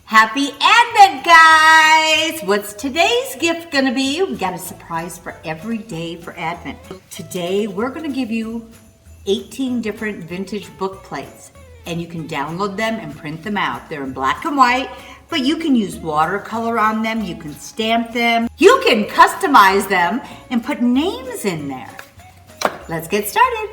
Happy Advent, guys! What's today's gift gonna be? We got a surprise for every day for Advent. Today, we're gonna give you 18 different vintage book plates, and you can download them and print them out. They're in black and white, but you can use watercolor on them, you can stamp them, you can customize them and put names in there. Let's get started.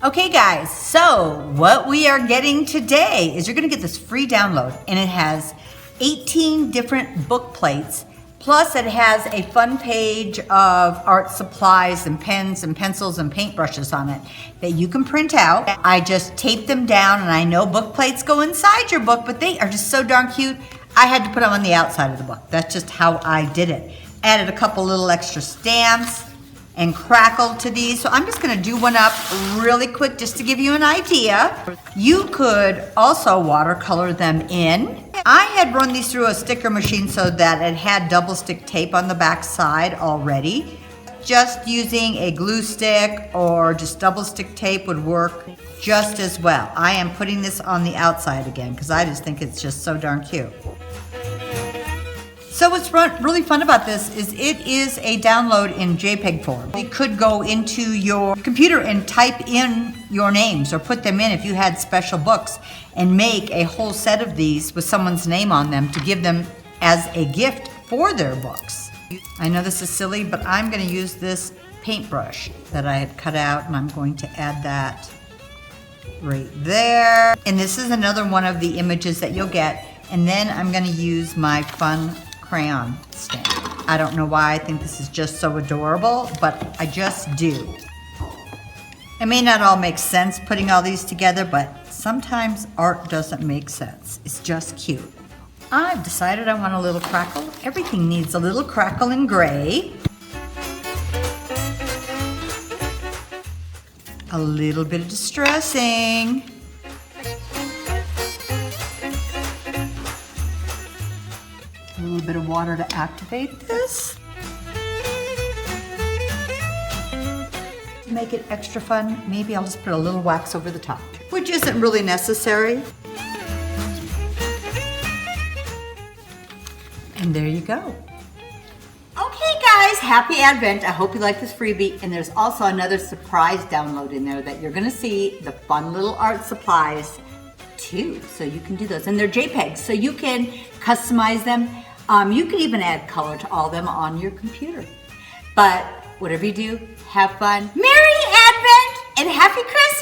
Okay guys, so what we are getting today is you're gonna get this free download, and it has 18 different book plates, plus it has a fun page of art supplies and pens and pencils and paintbrushes on it that you can print out. I just taped them down, and I know book plates go inside your book, but they are just so darn cute. I had to put them on the outside of the book. That's just how I did it. Added a couple little extra stamps and crackled to these. So I'm just gonna do one up really quick just to give you an idea. You could also watercolor them in. I had run these through a sticker machine so that it had double stick tape on the back side already. Just using a glue stick or just double stick tape would work just as well. I am putting this on the outside again because I just think it's just so darn cute. So what's really fun about this is it is a download in JPEG form. You could go into your computer and type in your names or put them in if you had special books and make a whole set of these with someone's name on them to give them as a gift for their books. I know this is silly, but I'm going to use this paintbrush that I had cut out, and I'm going to add that right there. And this is another one of the images that you'll get. And then I'm going to use my fun crayon stamp. I don't know why I think this is just so adorable, but I just do. It may not all make sense putting all these together, but sometimes art doesn't make sense. It's just cute. I've decided I want a little crackle. Everything needs a little crackle in gray. A little bit of distressing. A little bit of water to activate this. To make it extra fun, maybe I'll just put a little wax over the top, which isn't really necessary. And there you go. Okay guys, happy Advent. I hope you like this freebie. And there's also another surprise download in there that you're gonna see the fun little art supplies too. So you can do those, and they're JPEGs, so you can customize them. You can even add color to all of them on your computer. But whatever you do, have fun. Merry Advent and Happy Christmas!